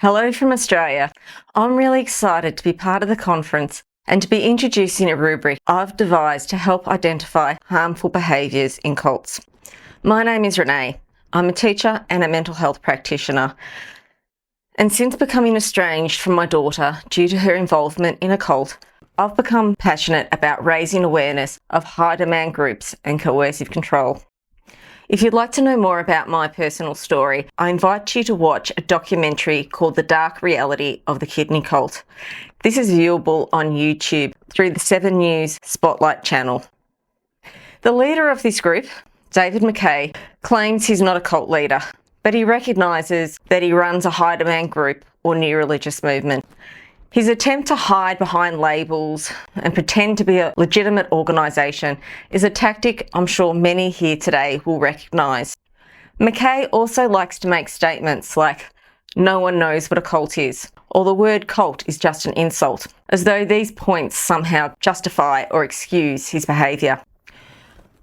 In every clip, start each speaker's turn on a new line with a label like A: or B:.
A: Hello from Australia. I'm really excited to be part of the conference and to be introducing a rubric I've devised to help identify harmful behaviours in cults. My name is Renee. I'm a teacher and a mental health practitioner. And since becoming estranged from my daughter due to her involvement in a cult, I've become passionate about raising awareness of high demand groups and coercive control. If you'd like to know more about my personal story, I invite you to watch a documentary called The Dark Reality of the Kidney Cult. This is viewable on YouTube through the 7 News Spotlight channel. The leader of this group, David McKay, claims he's not a cult leader, but he recognises that he runs a high demand group or new religious movement. His attempt to hide behind labels and pretend to be a legitimate organisation is a tactic I'm sure many here today will recognise. McKay also likes to make statements like, "No one knows what a cult is," or "the word cult is just an insult," as though these points somehow justify or excuse his behaviour.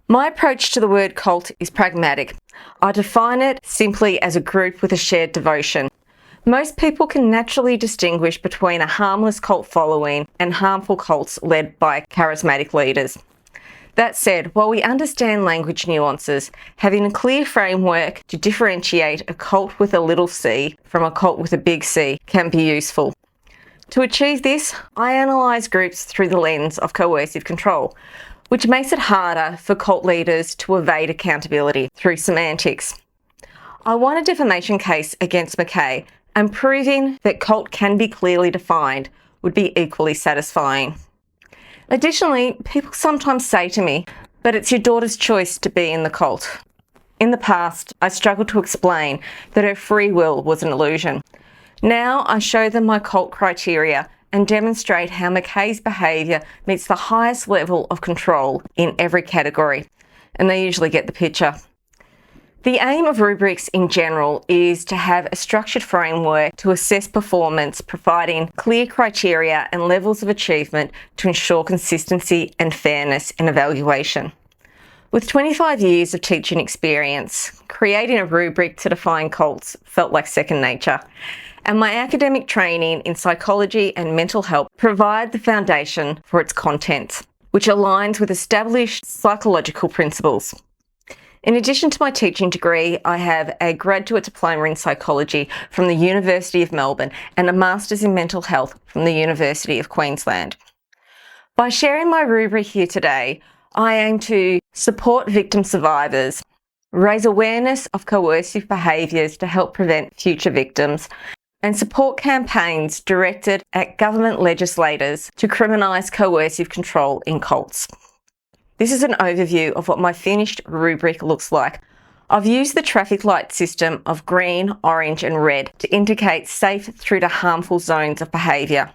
A: My approach to the word cult is pragmatic. I define it simply as a group with a shared devotion. Most people can naturally distinguish between a harmless cult following and harmful cults led by charismatic leaders. That said, while we understand language nuances, having a clear framework to differentiate a cult with a little c from a cult with a big C can be useful. To achieve this, I analyse groups through the lens of coercive control, which makes it harder for cult leaders to evade accountability through semantics. I won a defamation case against McKay, and proving that cult can be clearly defined would be equally satisfying. Additionally, people sometimes say to me, "But it's your daughter's choice to be in the cult." In the past, I struggled to explain that her free will was an illusion. Now I show them my cult criteria and demonstrate how McKay's behaviour meets the highest level of control in every category, and they usually get the picture. The aim of rubrics in general is to have a structured framework to assess performance, providing clear criteria and levels of achievement to ensure consistency and fairness in evaluation. With 25 years of teaching experience, creating a rubric to define cults felt like second nature, and my academic training in psychology and mental health provide the foundation for its content, which aligns with established psychological principles. In addition to my teaching degree, I have a graduate diploma in psychology from the University of Melbourne and a master's in mental health from the University of Queensland. By sharing my rubric here today, I aim to support victim survivors, raise awareness of coercive behaviours to help prevent future victims, and support campaigns directed at government legislators to criminalise coercive control in cults. This is an overview of what my finished rubric looks like. I've used the traffic light system of green, orange and red to indicate safe through to harmful zones of behaviour.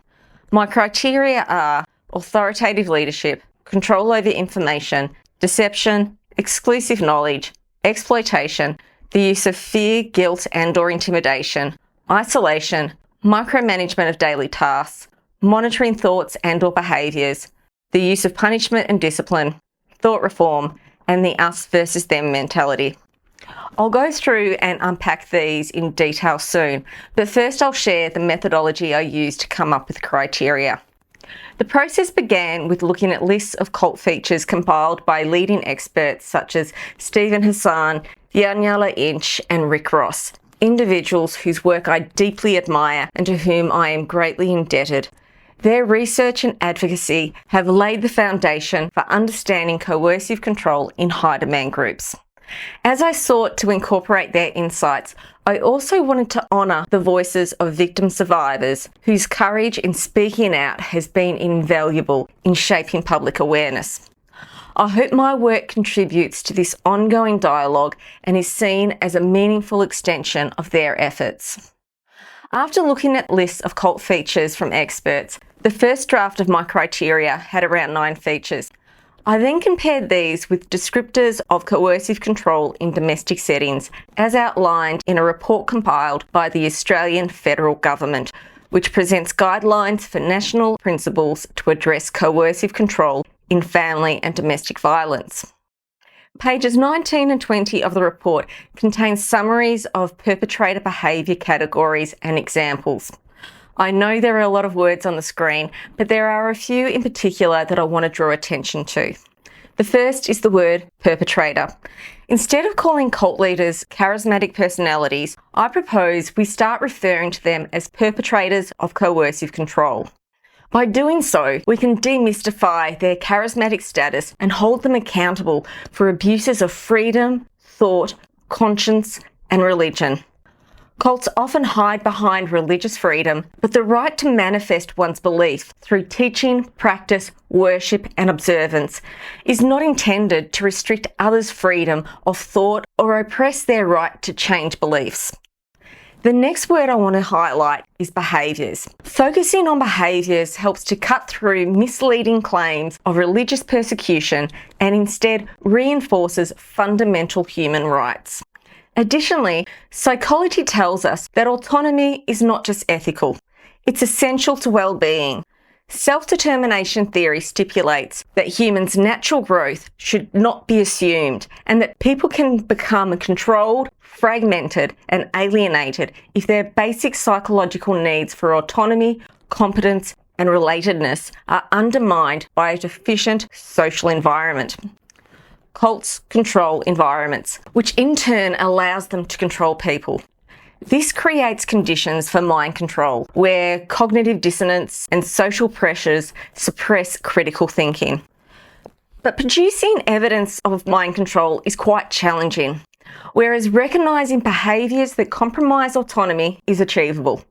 A: My criteria are authoritative leadership, control over information, deception, exclusive knowledge, exploitation, the use of fear, guilt and/or intimidation, isolation, micromanagement of daily tasks, monitoring thoughts and/or behaviours, the use of punishment and discipline, thought reform, and the us versus them mentality. I'll go through and unpack these in detail soon, but first I'll share the methodology I used to come up with criteria. The process began with looking at lists of cult features compiled by leading experts such as Stephen Hassan, Daniela Inch, and Rick Ross, individuals whose work I deeply admire and to whom I am greatly indebted. Their research and advocacy have laid the foundation for understanding coercive control in high demand groups. As I sought to incorporate their insights, I also wanted to honour the voices of victim survivors whose courage in speaking out has been invaluable in shaping public awareness. I hope my work contributes to this ongoing dialogue and is seen as a meaningful extension of their efforts. After looking at lists of cult features from experts, the first draft of my criteria had around 9 features. I then compared these with descriptors of coercive control in domestic settings, as outlined in a report compiled by the Australian Federal Government, which presents guidelines for national principles to address coercive control in family and domestic violence. Pages 19 and 20 of the report contain summaries of perpetrator behaviour categories and examples. I know there are a lot of words on the screen, but there are a few in particular that I want to draw attention to. The first is the word perpetrator. Instead of calling cult leaders charismatic personalities, I propose we start referring to them as perpetrators of coercive control. By doing so, we can demystify their charismatic status and hold them accountable for abuses of freedom, thought, conscience, and religion. Cults often hide behind religious freedom, but the right to manifest one's belief through teaching, practice, worship, and observance is not intended to restrict others' freedom of thought or oppress their right to change beliefs. The next word I want to highlight is behaviours. Focusing on behaviours helps to cut through misleading claims of religious persecution and instead reinforces fundamental human rights. Additionally, psychology tells us that autonomy is not just ethical, it's essential to well-being. Self-determination theory stipulates that humans' natural growth should not be assumed and that people can become controlled, fragmented, and alienated if their basic psychological needs for autonomy, competence, and relatedness are undermined by a deficient social environment. Cults control environments, which in turn allows them to control people. This creates conditions for mind control, where cognitive dissonance and social pressures suppress critical thinking. But producing evidence of mind control is quite challenging, whereas recognising behaviours that compromise autonomy is achievable.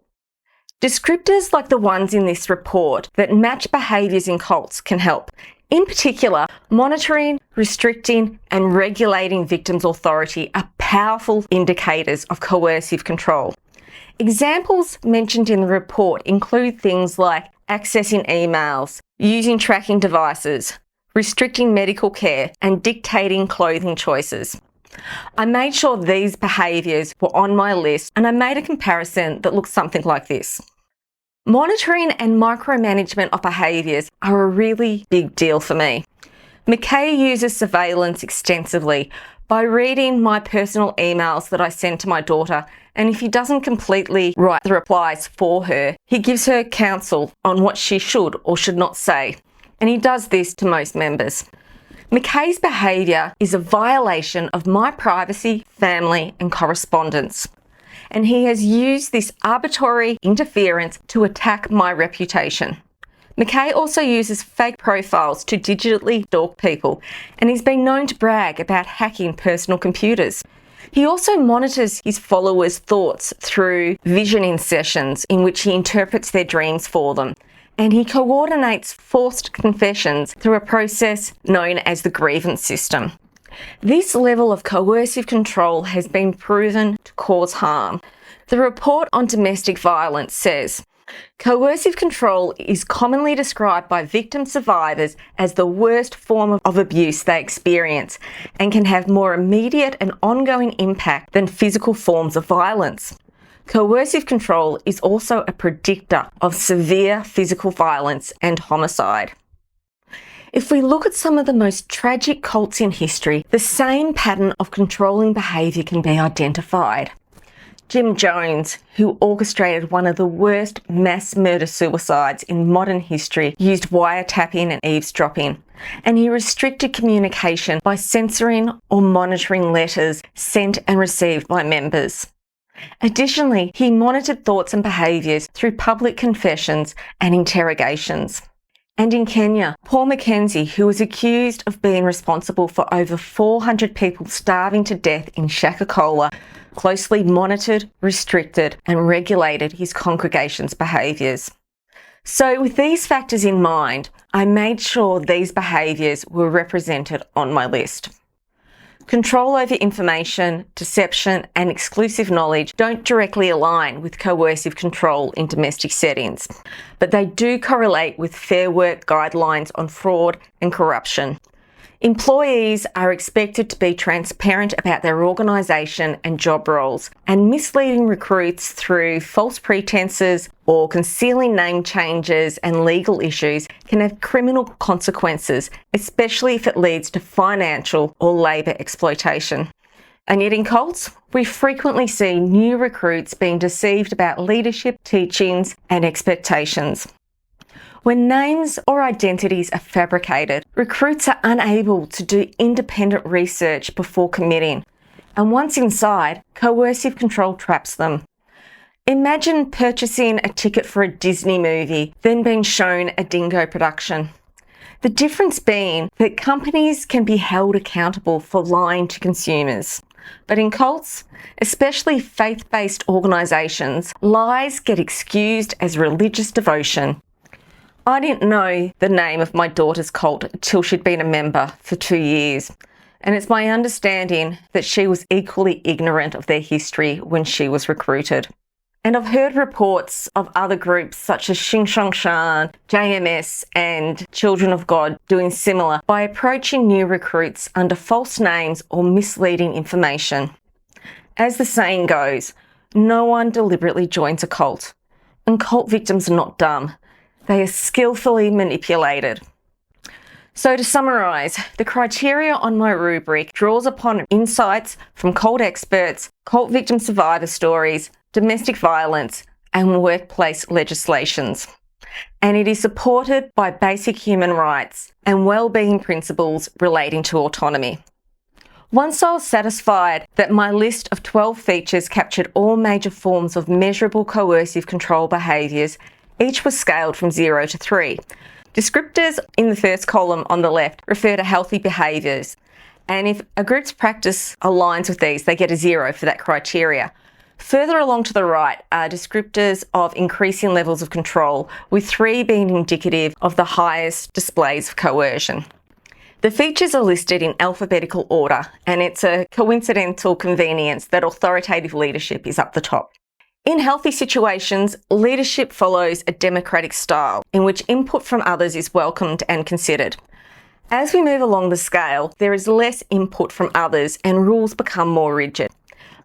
A: Descriptors like the ones in this report that match behaviours in cults can help. In particular, monitoring, restricting, and regulating victims' authority are powerful indicators of coercive control. Examples mentioned in the report include things like accessing emails, using tracking devices, restricting medical care, and dictating clothing choices. I made sure these behaviours were on my list, and I made a comparison that looks something like this. Monitoring and micromanagement of behaviours are a really big deal for me. McKay uses surveillance extensively by reading my personal emails that I send to my daughter, and if he doesn't completely write the replies for her, he gives her counsel on what she should or should not say, and he does this to most members. McKay's behaviour is a violation of my privacy, family, and correspondence. And he has used this arbitrary interference to attack my reputation. McKay also uses fake profiles to digitally stalk people, and he's been known to brag about hacking personal computers. He also monitors his followers' thoughts through visioning sessions in which he interprets their dreams for them, and he coordinates forced confessions through a process known as the grievance system. This level of coercive control has been proven to cause harm. The report on domestic violence says, coercive control is commonly described by victim survivors as the worst form of abuse they experience and can have more immediate and ongoing impact than physical forms of violence. Coercive control is also a predictor of severe physical violence and homicide. If we look at some of the most tragic cults in history, the same pattern of controlling behaviour can be identified. Jim Jones, who orchestrated one of the worst mass murder-suicides in modern history, used wiretapping and eavesdropping, and he restricted communication by censoring or monitoring letters sent and received by members. Additionally, he monitored thoughts and behaviours through public confessions and interrogations. And in Kenya, Paul Mackenzie, who was accused of being responsible for over 400 people starving to death in Shakakola, closely monitored, restricted, and regulated his congregation's behaviours. So with these factors in mind, I made sure these behaviours were represented on my list. Control over information, deception, and exclusive knowledge don't directly align with coercive control in domestic settings, but they do correlate with Fair Work guidelines on fraud and corruption. Employees are expected to be transparent about their organisation and job roles, and misleading recruits through false pretences or concealing name changes and legal issues can have criminal consequences, especially if it leads to financial or labour exploitation. And yet in cults, we frequently see new recruits being deceived about leadership, teachings and expectations. When names or identities are fabricated, recruits are unable to do independent research before committing, and once inside, coercive control traps them. Imagine purchasing a ticket for a Disney movie, then being shown a Dingo production. The difference being that companies can be held accountable for lying to consumers. But in cults, especially faith-based organisations, lies get excused as religious devotion. I didn't know the name of my daughter's cult until she'd been a member for 2 years, and it's my understanding that she was equally ignorant of their history when she was recruited. And I've heard reports of other groups such as Xing Shang Shan, JMS and Children of God doing similar by approaching new recruits under false names or misleading information. As the saying goes, no one deliberately joins a cult, and cult victims are not dumb. They are skillfully manipulated. So to summarise, the criteria on my rubric draws upon insights from cult experts, cult victim survivor stories, domestic violence and workplace legislations. And it is supported by basic human rights and well-being principles relating to autonomy. Once I was satisfied that my list of 12 features captured all major forms of measurable coercive control behaviours, each was scaled from 0 to 3. Descriptors in the first column on the left refer to healthy behaviours, and if a group's practice aligns with these, they get a 0 for that criteria. Further along to the right are descriptors of increasing levels of control, with 3 being indicative of the highest displays of coercion. The features are listed in alphabetical order, and it's a coincidental convenience that authoritative leadership is up the top. In healthy situations, leadership follows a democratic style in which input from others is welcomed and considered. As we move along the scale, there is less input from others and rules become more rigid.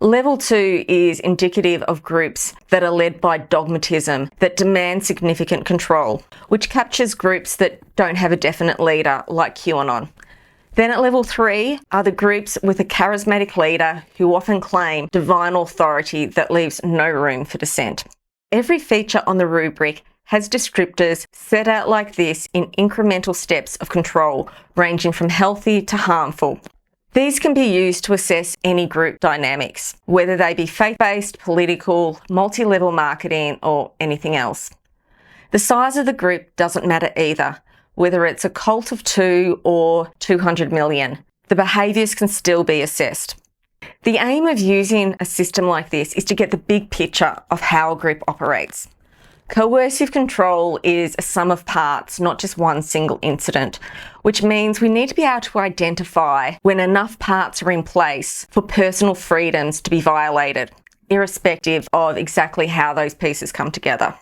A: Level 2 is indicative of groups that are led by dogmatism that demand significant control, which captures groups that don't have a definite leader like QAnon. Then at level 3 are the groups with a charismatic leader who often claim divine authority that leaves no room for dissent. Every feature on the rubric has descriptors set out like this in incremental steps of control, ranging from healthy to harmful. These can be used to assess any group dynamics, whether they be faith-based, political, multi-level marketing, or anything else. The size of the group doesn't matter either, whether it's a cult of 2 or 200 million. The behaviours can still be assessed. The aim of using a system like this is to get the big picture of how a group operates. Coercive control is a sum of parts, not just one single incident, which means we need to be able to identify when enough parts are in place for personal freedoms to be violated, irrespective of exactly how those pieces come together.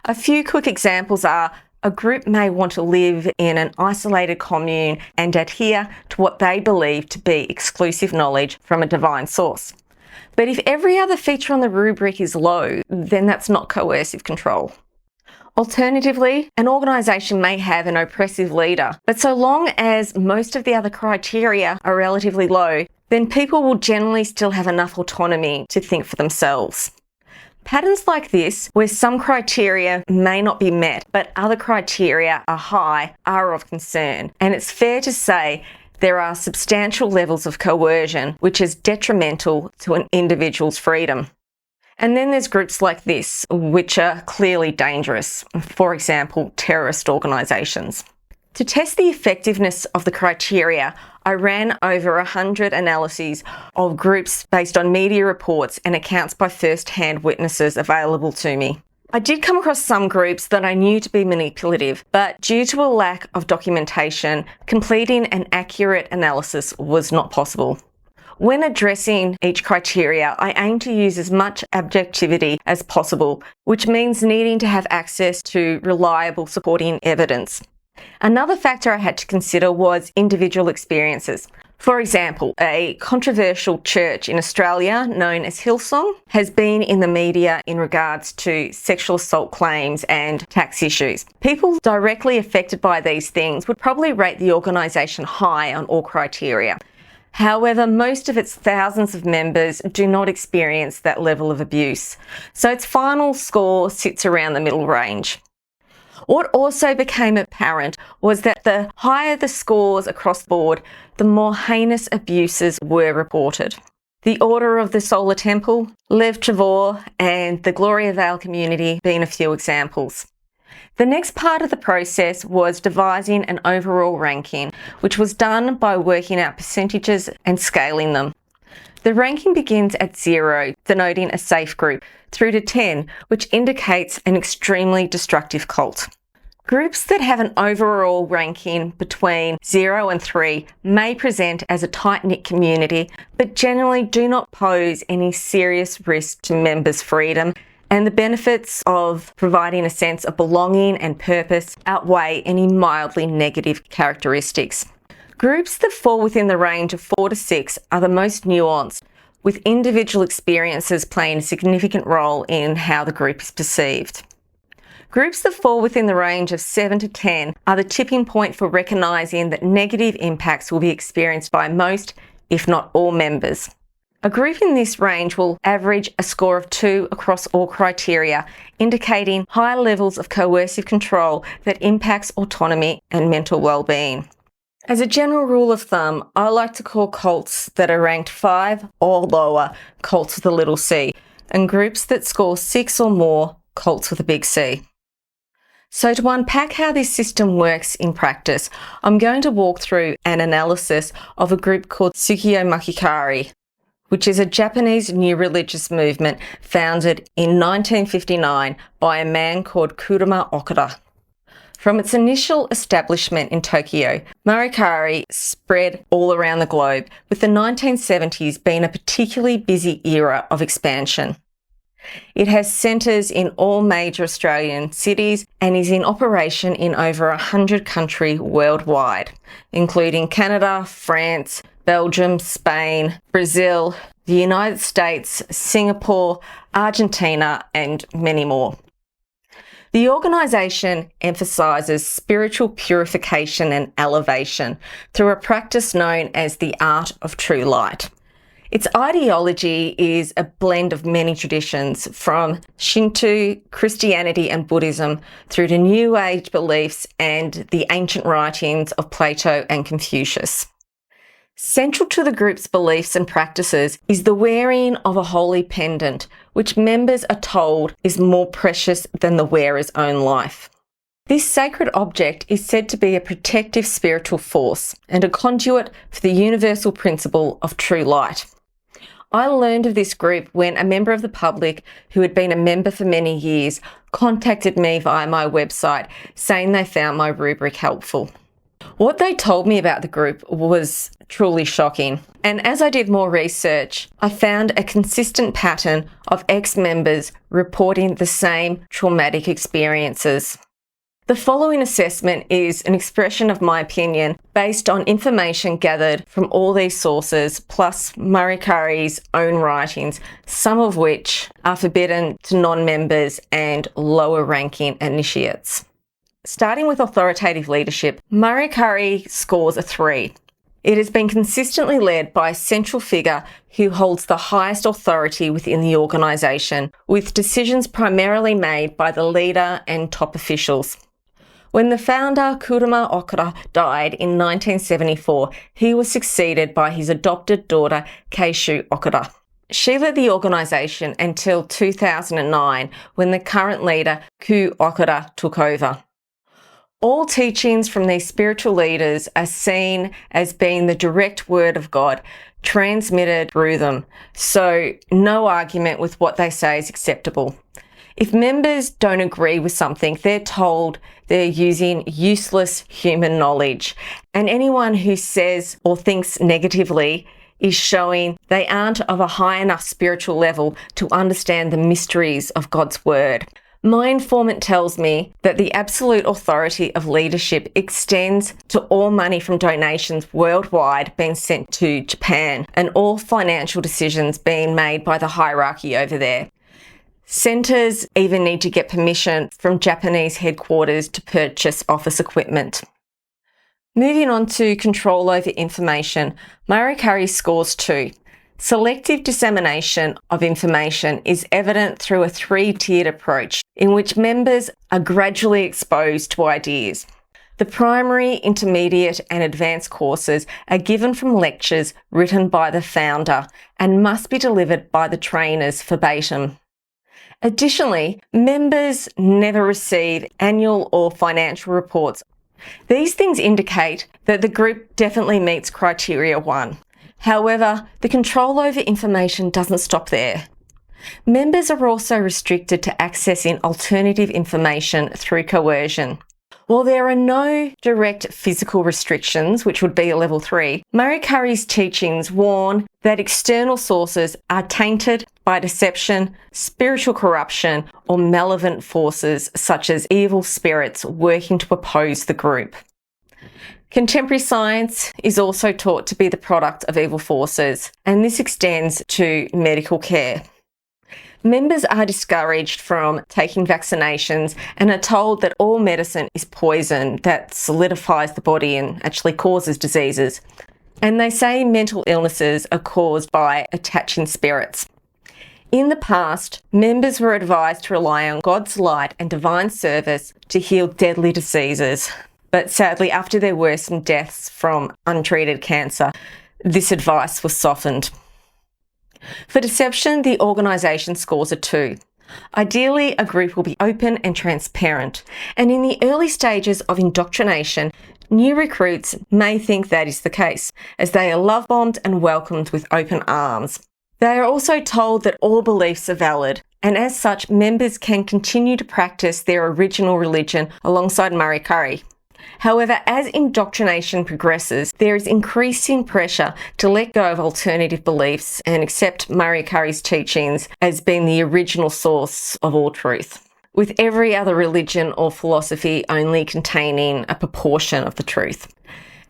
A: A few quick examples are a group may want to live in an isolated commune and adhere to what they believe to be exclusive knowledge from a divine source. But if every other feature on the rubric is low, then that's not coercive control. Alternatively, an organisation may have an oppressive leader, but so long as most of the other criteria are relatively low, then people will generally still have enough autonomy to think for themselves. Patterns like this, where some criteria may not be met, but other criteria are high, are of concern, and it's fair to say there are substantial levels of coercion which is detrimental to an individual's freedom. And then there's groups like this, which are clearly dangerous, for example, terrorist organisations. To test the effectiveness of the criteria, I ran over 100 analyses of groups based on media reports and accounts by first-hand witnesses available to me. I did come across some groups that I knew to be manipulative, but due to a lack of documentation, completing an accurate analysis was not possible. When addressing each criteria, I aim to use as much objectivity as possible, which means needing to have access to reliable supporting evidence. Another factor I had to consider was individual experiences. For example, a controversial church in Australia known as Hillsong has been in the media in regards to sexual assault claims and tax issues. People directly affected by these things would probably rate the organisation high on all criteria. However, most of its thousands of members do not experience that level of abuse, so its final score sits around the middle range. What also became apparent was that the higher the scores across the board, the more heinous abuses were reported. The Order of the Solar Temple, Lev Travor, and the Gloria Vale community being a few examples. The next part of the process was devising an overall ranking, which was done by working out percentages and scaling them. The ranking begins at 0, denoting a safe group, through to 10, which indicates an extremely destructive cult. Groups that have an overall ranking between 0 and 3 may present as a tight-knit community, but generally do not pose any serious risk to members' freedom, and the benefits of providing a sense of belonging and purpose outweigh any mildly negative characteristics. Groups that fall within the range of 4 to 6 are the most nuanced, with individual experiences playing a significant role in how the group is perceived. Groups that fall within the range of 7 to 10 are the tipping point for recognising that negative impacts will be experienced by most, if not all, members. A group in this range will average a score of 2 across all criteria, indicating high levels of coercive control that impacts autonomy and mental well-being. As a general rule of thumb, I like to call cults that are ranked 5 or lower cults with a little c, and groups that score 6 or more cults with a big C. So to unpack how this system works in practice, I'm going to walk through an analysis of a group called Tsukio Makikari, which is a Japanese new religious movement founded in 1959 by a man called Kurama Okuda. From its initial establishment in Tokyo, Marikari spread all around the globe, with the 1970s being a particularly busy era of expansion. It has centres in all major Australian cities and is in operation in over 100 countries worldwide, including Canada, France, Belgium, Spain, Brazil, the United States, Singapore, Argentina, and many more. The organisation emphasises spiritual purification and elevation through a practice known as the art of true light. Its ideology is a blend of many traditions, from Shinto, Christianity and Buddhism, through to New Age beliefs and the ancient writings of Plato and Confucius. Central to the group's beliefs and practices is the wearing of a holy pendant, which members are told is more precious than the wearer's own life. This sacred object is said to be a protective spiritual force and a conduit for the universal principle of true light. I learned of this group when a member of the public who had been a member for many years contacted me via my website saying they found my rubric helpful. What they told me about the group was truly shocking, and as I did more research, I found a consistent pattern of ex-members reporting the same traumatic experiences. The following assessment is an expression of my opinion based on information gathered from all these sources, plus Marikari's own writings, some of which are forbidden to non-members and lower-ranking initiates. Starting with authoritative leadership, Marikari scores a 3. It has been consistently led by a central figure who holds the highest authority within the organisation, with decisions primarily made by the leader and top officials. When the founder, Kurama Okuda, died in 1974, he was succeeded by his adopted daughter, Keishu Okuda. She led the organisation until 2009, when the current leader, Ku Okuda, took over. All teachings from these spiritual leaders are seen as being the direct word of God transmitted through them, so no argument with what they say is acceptable. If members don't agree with something, they're told they're using useless human knowledge, and anyone who says or thinks negatively is showing they aren't of a high enough spiritual level to understand the mysteries of God's word. My informant tells me that the absolute authority of leadership extends to all money from donations worldwide being sent to Japan and all financial decisions being made by the hierarchy over there. Centres even need to get permission from Japanese headquarters to purchase office equipment. Moving on to control over information, Marikari scores 2. Selective dissemination of information is evident through a 3-tiered approach in which members are gradually exposed to ideas. The primary, intermediate and advanced courses are given from lectures written by the founder and must be delivered by the trainers verbatim. Additionally, members never receive annual or financial reports. These things indicate that the group definitely meets criteria 1. However, the control over information doesn't stop there. Members are also restricted to accessing alternative information through coercion. While there are no direct physical restrictions, which would be a level 3, Marikari's teachings warn that external sources are tainted by deception, spiritual corruption, or malevolent forces such as evil spirits working to oppose the group. Contemporary science is also taught to be the product of evil forces, and this extends to medical care. Members are discouraged from taking vaccinations and are told that all medicine is poison that solidifies the body and actually causes diseases. And they say mental illnesses are caused by attaching spirits. In the past, members were advised to rely on God's light and divine service to heal deadly diseases. But sadly, after their worsened deaths from untreated cancer, this advice was softened. For deception, the organisation scores a 2. Ideally, a group will be open and transparent, and in the early stages of indoctrination, new recruits may think that is the case, as they are love-bombed and welcomed with open arms. They are also told that all beliefs are valid, and as such, members can continue to practice their original religion alongside Marikari. However, as indoctrination progresses, there is increasing pressure to let go of alternative beliefs and accept Marikari's teachings as being the original source of all truth, with every other religion or philosophy only containing a proportion of the truth.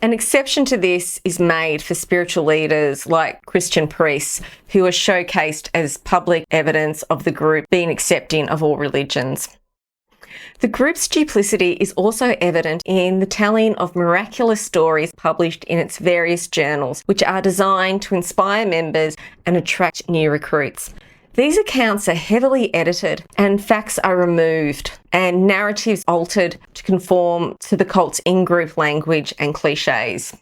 A: An exception to this is made for spiritual leaders like Christian priests, who are showcased as public evidence of the group being accepting of all religions. The group's duplicity is also evident in the telling of miraculous stories published in its various journals, which are designed to inspire members and attract new recruits. These accounts are heavily edited and facts are removed and narratives altered to conform to the cult's in-group language and cliches.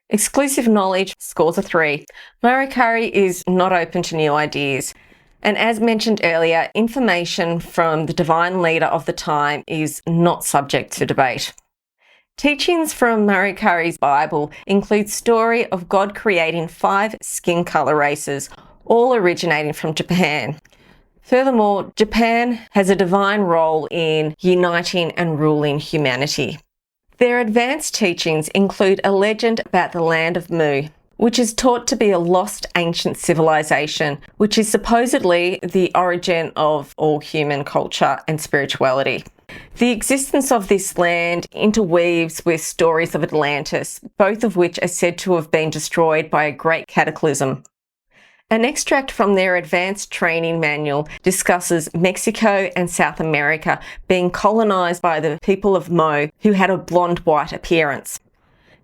A: Exclusive knowledge scores a 3. Marikari is not open to new ideas. And as mentioned earlier, information from the divine leader of the time is not subject to debate. Teachings from Marikari's Bible include story of God creating 5 skin colour races, all originating from Japan. Furthermore, Japan has a divine role in uniting and ruling humanity. Their advanced teachings include a legend about the land of Mu, which is taught to be a lost ancient civilization, which is supposedly the origin of all human culture and spirituality. The existence of this land interweaves with stories of Atlantis, both of which are said to have been destroyed by a great cataclysm. An extract from their advanced training manual discusses Mexico and South America being colonised by the people of Mo, who had a blonde-white appearance.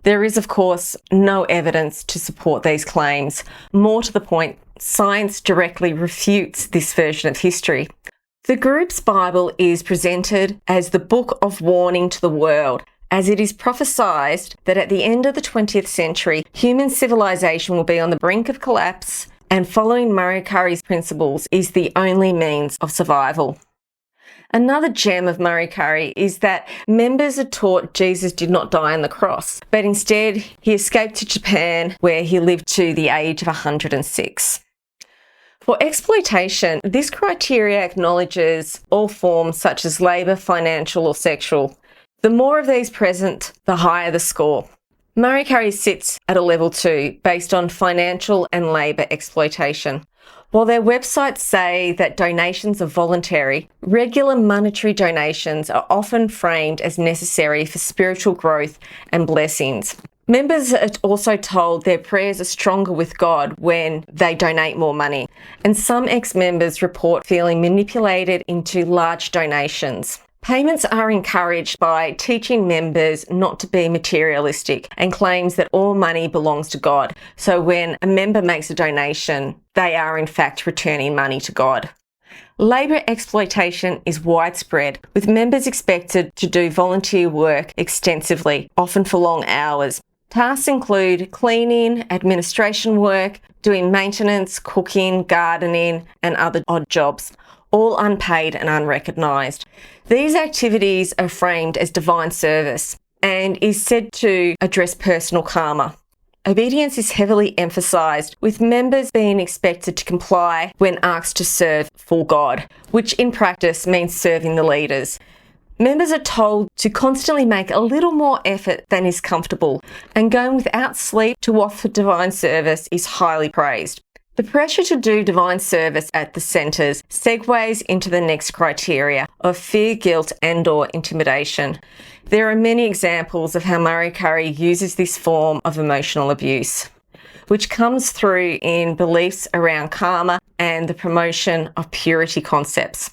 A: There is, of course, no evidence to support these claims. More to the point, science directly refutes this version of history. The group's Bible is presented as the book of warning to the world, as it is prophesied that at the end of the 20th century, human civilization will be on the brink of collapse, and following Marikari's principles is the only means of survival. Another gem of Marikari is that members are taught Jesus did not die on the cross, but instead he escaped to Japan, where he lived to the age of 106. For exploitation, this criteria acknowledges all forms such as labour, financial or sexual. The more of these present, the higher the score. Marikari sits at a level 2 based on financial and labour exploitation. While their websites say that donations are voluntary, regular monetary donations are often framed as necessary for spiritual growth and blessings. Members are also told their prayers are stronger with God when they donate more money, and some ex-members report feeling manipulated into large donations. Payments are encouraged by teaching members not to be materialistic and claims that all money belongs to God. So when a member makes a donation, they are in fact returning money to God. Labour exploitation is widespread, with members expected to do volunteer work extensively, often for long hours. Tasks include cleaning, administration work, doing maintenance, cooking, gardening, and other odd jobs, all unpaid and unrecognised. These activities are framed as divine service and is said to address personal karma. Obedience is heavily emphasised, with members being expected to comply when asked to serve for God, which in practice means serving the leaders. Members are told to constantly make a little more effort than is comfortable, and going without sleep to offer divine service is highly praised. The pressure to do divine service at the centres segues into the next criteria of fear, guilt and/or intimidation. There are many examples of how Murray Curry uses this form of emotional abuse, which comes through in beliefs around karma and the promotion of purity concepts.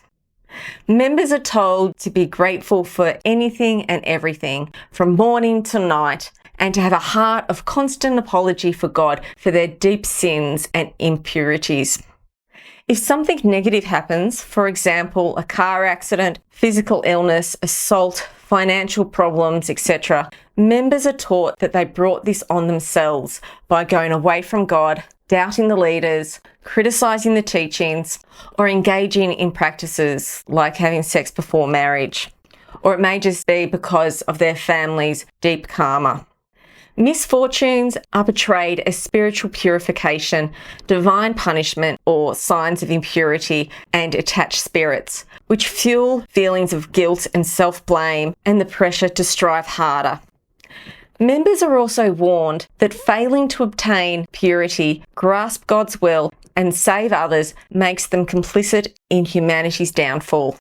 A: Members are told to be grateful for anything and everything, from morning to night, and to have a heart of constant apology for God for their deep sins and impurities. If something negative happens, for example, a car accident, physical illness, assault, financial problems, etc., members are taught that they brought this on themselves by going away from God, doubting the leaders, criticising the teachings, or engaging in practices like having sex before marriage. Or it may just be because of their family's deep karma. Misfortunes are portrayed as spiritual purification, divine punishment, or signs of impurity and attached spirits, which fuel feelings of guilt and self-blame and the pressure to strive harder. Members are also warned that failing to obtain purity, grasp God's will, and save others makes them complicit in humanity's downfall.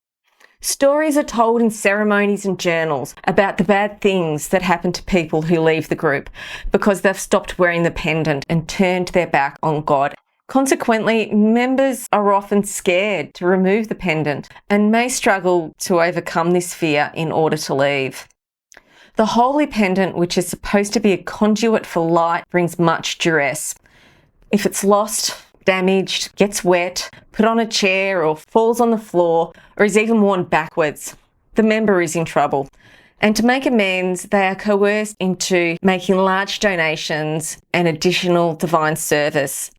A: Stories are told in ceremonies and journals about the bad things that happen to people who leave the group because they've stopped wearing the pendant and turned their back on God. Consequently, members are often scared to remove the pendant and may struggle to overcome this fear in order to leave. The holy pendant, which is supposed to be a conduit for light, brings much duress. If it's lost, damaged, gets wet, put on a chair or falls on the floor, or is even worn backwards, the member is in trouble. And to make amends, they are coerced into making large donations and additional divine service.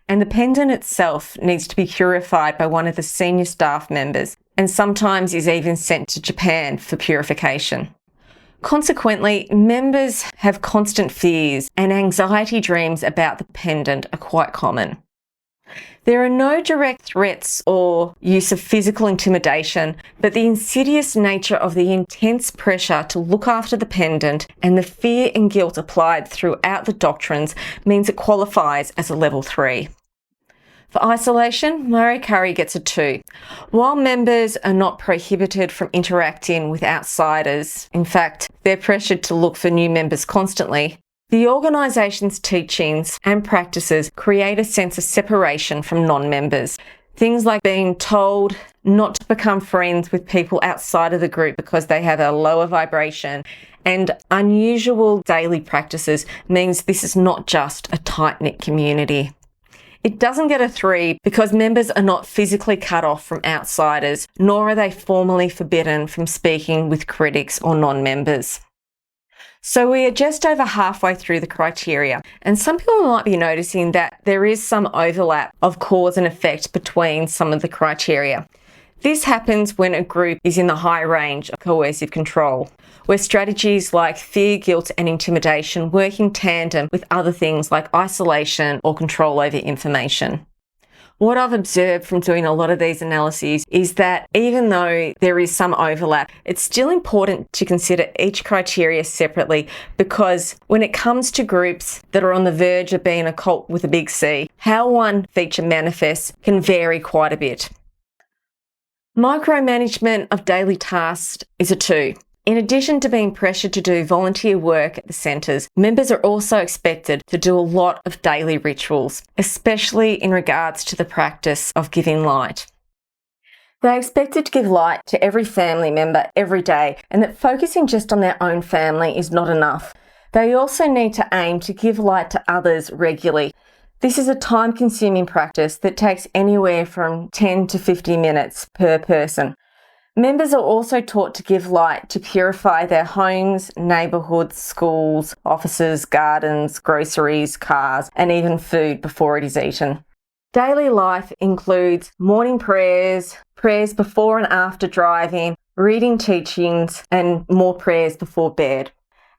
A: And the pendant itself needs to be purified by one of the senior staff members, and sometimes is even sent to Japan for purification. Consequently, members have constant fears, and anxiety dreams about the pendant are quite common. There are no direct threats or use of physical intimidation, but the insidious nature of the intense pressure to look after the pendant and the fear and guilt applied throughout the doctrines means it qualifies as a level 3. For isolation, Murray Curry gets a 2. While members are not prohibited from interacting with outsiders, in fact, they're pressured to look for new members constantly, the organisation's teachings and practices create a sense of separation from non-members. Things like being told not to become friends with people outside of the group because they have a lower vibration, and unusual daily practices means this is not just a tight-knit community. It doesn't get a 3 because members are not physically cut off from outsiders, nor are they formally forbidden from speaking with critics or non-members. So we are just over halfway through the criteria, and some people might be noticing that there is some overlap of cause and effect between some of the criteria. This happens when a group is in the high range of coercive control, where strategies like fear, guilt and intimidation work in tandem with other things like isolation or control over information. What I've observed from doing a lot of these analyses is that even though there is some overlap, it's still important to consider each criteria separately, because when it comes to groups that are on the verge of being a cult with a big C, how one feature manifests can vary quite a bit. Micromanagement of daily tasks is a 2. In addition to being pressured to do volunteer work at the centres, members are also expected to do a lot of daily rituals, especially in regards to the practice of giving light. They're expected to give light to every family member every day, and that focusing just on their own family is not enough. They also need to aim to give light to others regularly. This is a time-consuming practice that takes anywhere from 10 to 50 minutes per person. Members are also taught to give light to purify their homes, neighbourhoods, schools, offices, gardens, groceries, cars, and even food before it is eaten. Daily life includes morning prayers, prayers before and after driving, reading teachings, and more prayers before bed.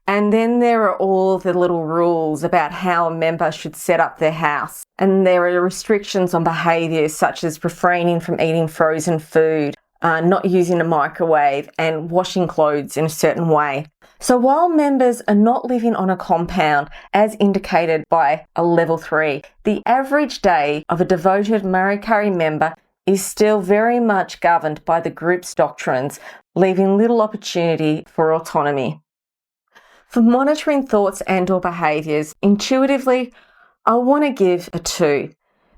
A: And then there are all the little rules about how a member should set up their house. And there are restrictions on behaviours such as refraining from eating frozen food, not using a microwave, and washing clothes in a certain way. So while members are not living on a compound, as indicated by a level 3, the average day of a devoted Murray Curry member is still very much governed by the group's doctrines, leaving little opportunity for autonomy. For monitoring thoughts and/or behaviours, intuitively, I want to give a 2.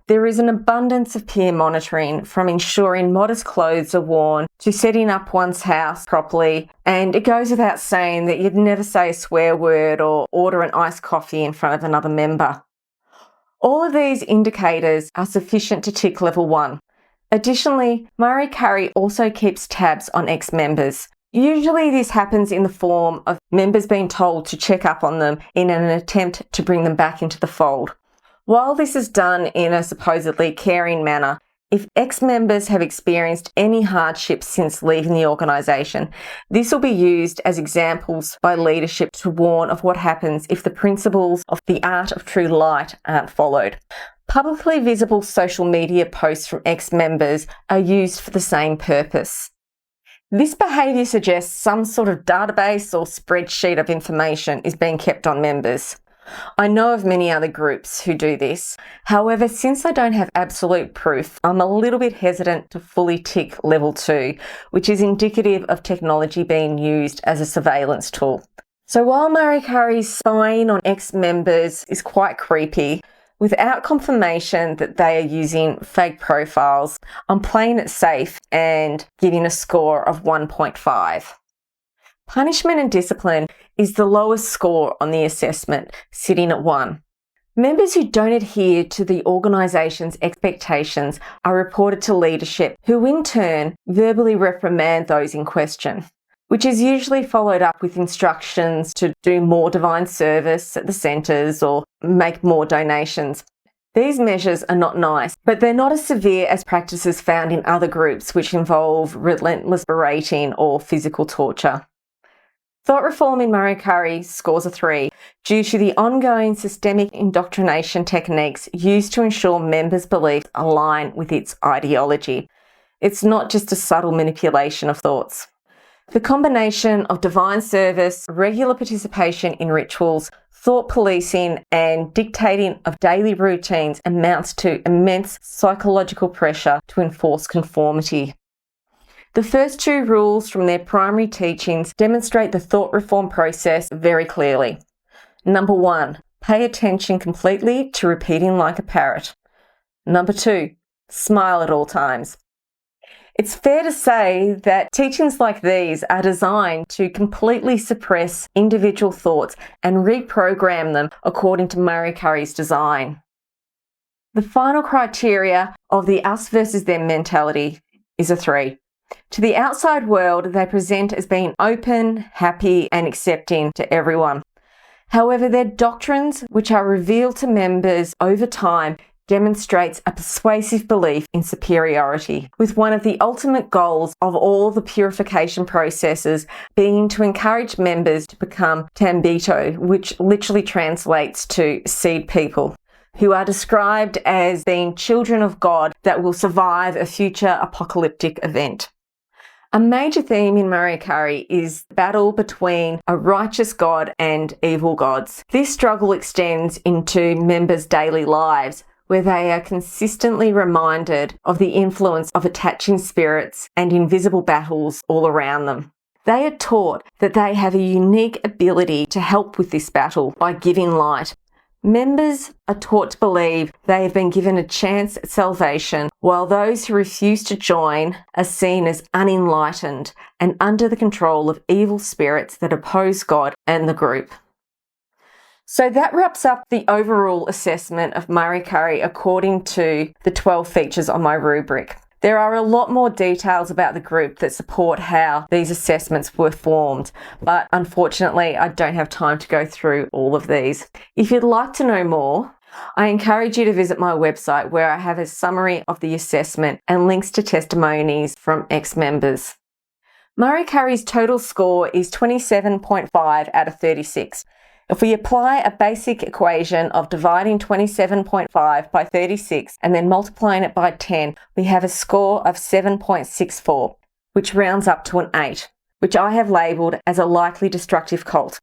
A: There is an abundance of peer monitoring, from ensuring modest clothes are worn to setting up one's house properly, and it goes without saying that you'd never say a swear word or order an iced coffee in front of another member. All of these indicators are sufficient to tick level 1. Additionally, Murray Curry also keeps tabs on ex-members. Usually this happens in the form of members being told to check up on them in an attempt to bring them back into the fold. While this is done in a supposedly caring manner, if ex-members have experienced any hardships since leaving the organisation, this will be used as examples by leadership to warn of what happens if the principles of the art of true light aren't followed. Publicly visible social media posts from ex-members are used for the same purpose. This behaviour suggests some sort of database or spreadsheet of information is being kept on members. I know of many other groups who do this. However, since I don't have absolute proof, I'm a little bit hesitant to fully tick level 2, which is indicative of technology being used as a surveillance tool. So while Murray Curry's spying on ex-members is quite creepy, without confirmation that they are using fake profiles, I'm playing it safe and giving a score of 1.5. Punishment and discipline is the lowest score on the assessment, sitting at 1. Members who don't adhere to the organisation's expectations are reported to leadership, who in turn verbally reprimand those in question, which is usually followed up with instructions to do more divine service at the centres or make more donations. These measures are not nice, but they're not as severe as practices found in other groups which involve relentless berating or physical torture. Thought reform in Murray Curry scores a 3 due to the ongoing systemic indoctrination techniques used to ensure members' beliefs align with its ideology. It's not just a subtle manipulation of thoughts. The combination of divine service, regular participation in rituals, thought policing, and dictating of daily routines amounts to immense psychological pressure to enforce conformity. The first 2 rules from their primary teachings demonstrate the thought reform process very clearly. Number 1, pay attention completely to repeating like a parrot. Number 2, smile at all times. It's fair to say that teachings like these are designed to completely suppress individual thoughts and reprogram them according to Murray Curry's design. The final criteria of the us versus them mentality is a 3. To the outside world, they present as being open, happy, and accepting to everyone. However, their doctrines, which are revealed to members over time, demonstrates a persuasive belief in superiority, with one of the ultimate goals of all the purification processes being to encourage members to become tambito, which literally translates to seed people, who are described as being children of God that will survive a future apocalyptic event. A major theme in Mariah Carey is the battle between a righteous God and evil gods. This struggle extends into members' daily lives, where they are consistently reminded of the influence of attaching spirits and invisible battles all around them. They are taught that they have a unique ability to help with this battle by giving light. Members are taught to believe they have been given a chance at salvation, while those who refuse to join are seen as unenlightened and under the control of evil spirits that oppose God and the group. So that wraps up the overall assessment of Mariah Carey according to the 12 features on my rubric. There are a lot more details about the group that support how these assessments were formed, but unfortunately I don't have time to go through all of these. If you'd like to know more, I encourage you to visit my website where I have a summary of the assessment and links to testimonies from ex-members. Mariah Carey's total score is 27.5 out of 36. If we apply a basic equation of dividing 27.5 by 36 and then multiplying it by 10, we have a score of 7.64, which rounds up to an 8, which I have labelled as a likely destructive cult.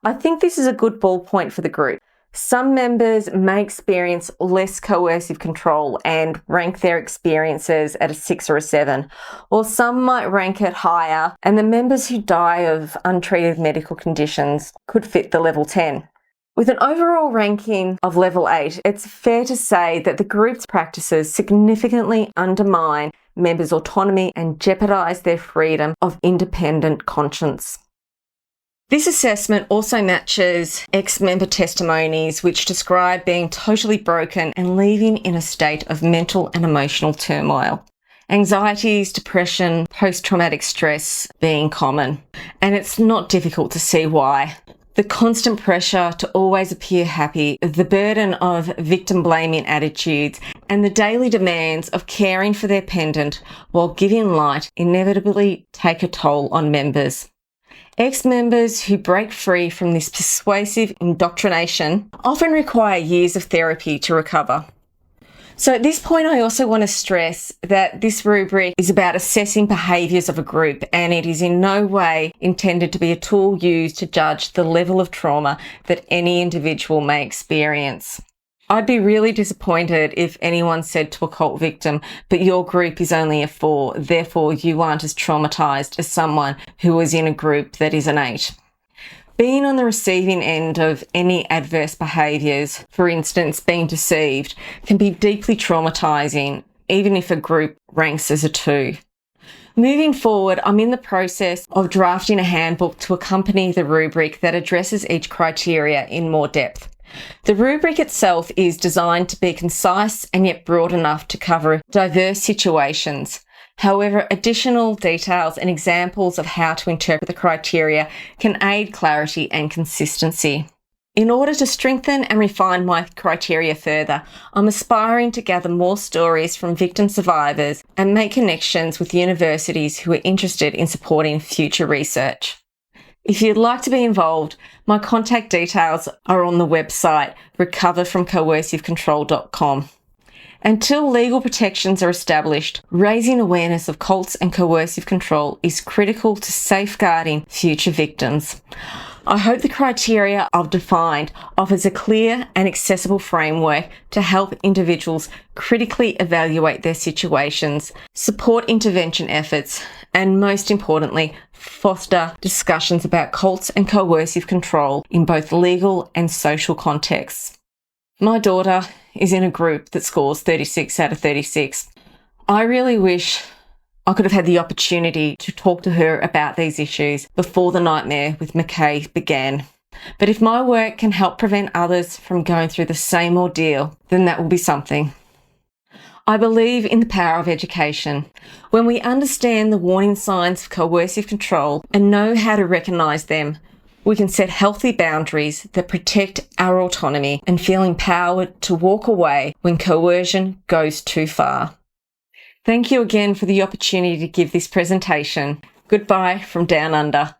A: I think this is a good ballpoint for the group. Some members may experience less coercive control and rank their experiences at a 6 or a 7, or some might rank it higher, and the members who die of untreated medical conditions could fit the level 10. With an overall ranking of level 8, it's fair to say that the group's practices significantly undermine members' autonomy and jeopardise their freedom of independent conscience. This assessment also matches ex-member testimonies which describe being totally broken and leaving in a state of mental and emotional turmoil. Anxieties, depression, post-traumatic stress being common. And it's not difficult to see why. The constant pressure to always appear happy, the burden of victim-blaming attitudes, and the daily demands of caring for their pendant while giving light inevitably take a toll on members. Ex-members who break free from this persuasive indoctrination often require years of therapy to recover. So at this point, I also want to stress that this rubric is about assessing behaviours of a group, and it is in no way intended to be a tool used to judge the level of trauma that any individual may experience. I'd be really disappointed if anyone said to a cult victim, but your group is only a 4, therefore you aren't as traumatised as someone who was in a group that is an 8. Being on the receiving end of any adverse behaviours, for instance being deceived, can be deeply traumatising, even if a group ranks as a 2. Moving forward, I'm in the process of drafting a handbook to accompany the rubric that addresses each criteria in more depth. The rubric itself is designed to be concise and yet broad enough to cover diverse situations. However, additional details and examples of how to interpret the criteria can aid clarity and consistency. In order to strengthen and refine my criteria further, I'm aspiring to gather more stories from victim survivors and make connections with universities who are interested in supporting future research. If you'd like to be involved, my contact details are on the website recoverfromcoercivecontrol.com. Until legal protections are established, raising awareness of cults and coercive control is critical to safeguarding future victims. I hope the criteria I've defined offers a clear and accessible framework to help individuals critically evaluate their situations, support intervention efforts, and most importantly, foster discussions about cults and coercive control in both legal and social contexts. My daughter is in a group that scores 36 out of 36. I really wish I could have had the opportunity to talk to her about these issues before the nightmare with McKay began. But if my work can help prevent others from going through the same ordeal, then that will be something. I believe in the power of education. When we understand the warning signs of coercive control and know how to recognise them, we can set healthy boundaries that protect our autonomy and feel empowered to walk away when coercion goes too far. Thank you again for the opportunity to give this presentation. Goodbye from Down Under.